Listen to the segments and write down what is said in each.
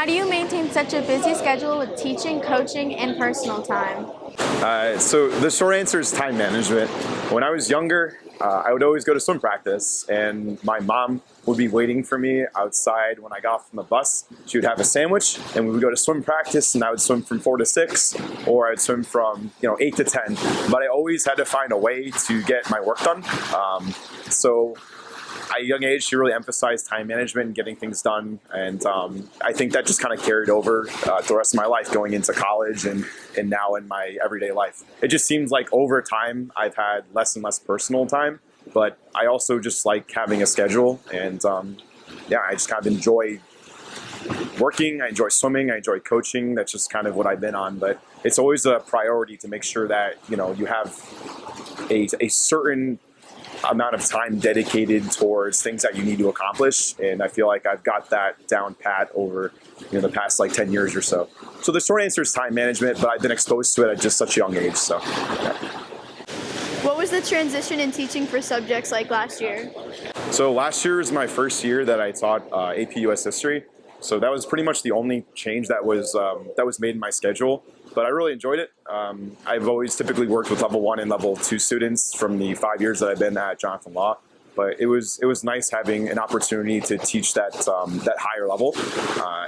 How do you maintain such a busy schedule with teaching, coaching, and personal time? So the short answer is time management. When I was younger, I would always go to swim practice, and my mom would be waiting for me outside when I got off from the bus. She would have a sandwich, and we would go to swim practice, and I would swim from 4 to 6, or I'd swim from 8 to 10. But I always had to find a way to get my work done. So at a young age, she really emphasized time management and getting things done. And I think that just kind of carried over the rest of my life going into college and now in my everyday life. It just seems like over time, I've had less and less personal time, but I also just like having a schedule. And I just kind of enjoy working. I enjoy swimming. I enjoy coaching. That's just kind of what I've been on. But it's always a priority to make sure that, you have a certain amount of time dedicated towards things that you need to accomplish, and I feel like I've got that down pat over the past 10 years or so. So the short answer is time management, but I've been exposed to it at just such a young age. So yeah. What was the transition in teaching for subjects like last year? So last year was my first year that I taught AP US History. So that was pretty much the only change that was made in my schedule. But I really enjoyed it. I've always typically worked with level 1 and level 2 students from the 5 years that I've been at Jonathan Law. But it was nice having an opportunity to teach that higher level,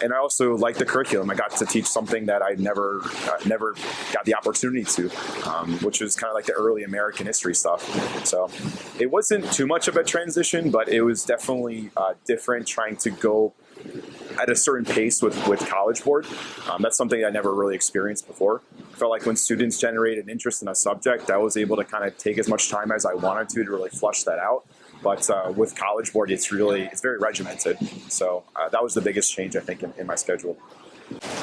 and I also liked the curriculum. I got to teach something that I never got the opportunity to, which was kind of like the early American history stuff. So it wasn't too much of a transition, but it was definitely different trying to go at a certain pace with College Board. That's something I never really experienced before. I felt like when students generated interest in a subject, I was able to kind of take as much time as I wanted to really flush that out. But with College Board, it's very regimented. So that was the biggest change, I think, in my schedule.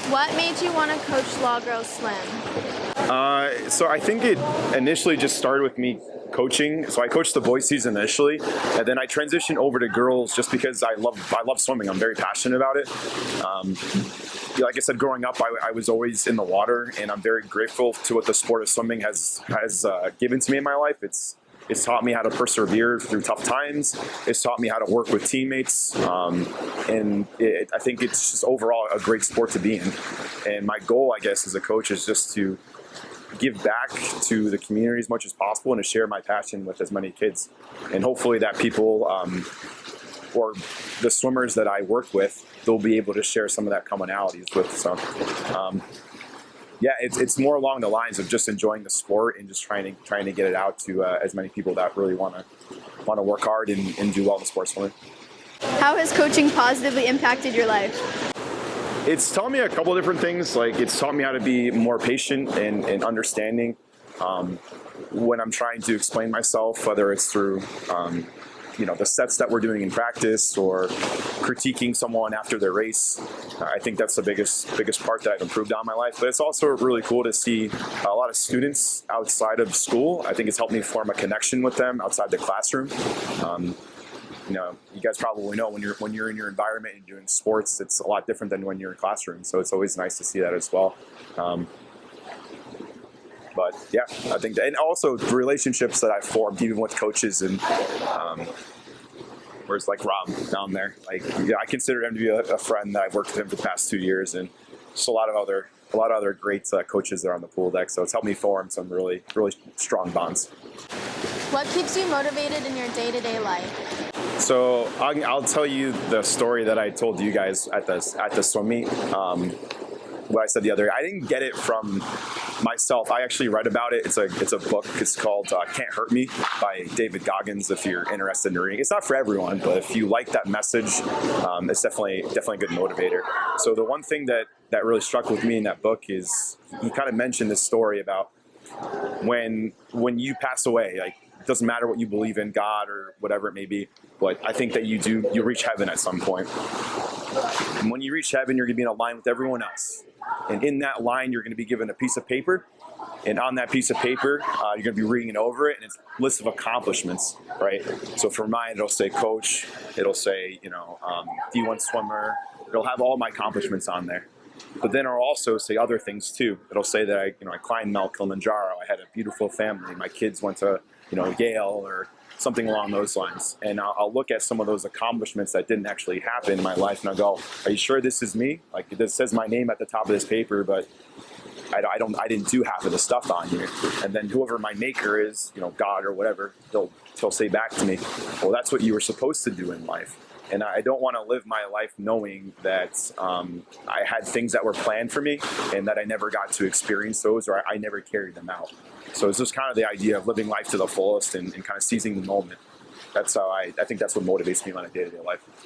What made you want to coach Law Girls Swim? So I think it initially just started with me coaching. So I coached the boys season initially, and then I transitioned over to girls just because I love swimming. I'm very passionate about it. Like I said, growing up, I was always in the water, and I'm very grateful to what the sport of swimming has given to me in my life. It's taught me how to persevere through tough times. It's taught me how to work with teammates. I think it's just overall a great sport to be in. And my goal, I guess, as a coach is just to give back to the community as much as possible and to share my passion with as many kids. And hopefully that people or the swimmers that I work with, they'll be able to share some of that commonalities with. So it's more along the lines of just enjoying the sport and just trying to get it out to as many people that really want to work hard and do well in the sport swimming. How has coaching positively impacted your life? It's taught me a couple of different things. Like it's taught me how to be more patient and understanding when I'm trying to explain myself, whether it's through the sets that we're doing in practice or critiquing someone after their race. I think that's the biggest part that I've improved on in my life. But it's also really cool to see a lot of students outside of school. I think it's helped me form a connection with them outside the classroom. You guys probably know when you're in your environment and doing sports, it's a lot different than when you're in classroom. So it's always nice to see that as well. But yeah, I think that, and also the relationships that I've formed, even with coaches and whereas like Rob down there, I consider him to be a friend that I've worked with him for the past 2 years, and just a lot of other great coaches there on the pool deck. So it's helped me form some really strong bonds. What keeps you motivated in your day-to-day life? So I'll tell you the story that I told you guys at the swim meet. What I said the other day, I didn't get it from myself. I actually read about it. It's a book. It's called Can't Hurt Me by David Goggins. If you're interested in reading, it's not for everyone, but if you like that message, it's definitely a good motivator. So the one thing that really struck with me in that book is he kind of mentioned this story about when you pass away, it doesn't matter what you believe in, God or whatever it may be, but I think that you reach heaven at some point. And when you reach heaven, you're going to be in a line with everyone else. And in that line, you're going to be given a piece of paper. And on that piece of paper, you're going to be reading over it, and it's a list of accomplishments, right? So for mine, it'll say coach. It'll say, D1 swimmer. It'll have all my accomplishments on there. But then it'll also say other things too. It'll say that I climbed Mount Kilimanjaro. I had a beautiful family. My kids went to Yale or something along those lines. And I'll look at some of those accomplishments that didn't actually happen in my life, and I'll go, "Are you sure this is me? Like, this says my name at the top of this paper, but I didn't do half of the stuff on here." And then whoever my maker is, God or whatever, he'll say back to me, "Well, that's what you were supposed to do in life." And I don't want to live my life knowing that I had things that were planned for me and that I never got to experience those, or I never carried them out. So it's just kind of the idea of living life to the fullest and kind of seizing the moment. That's how I think that's what motivates me on a day-to-day life.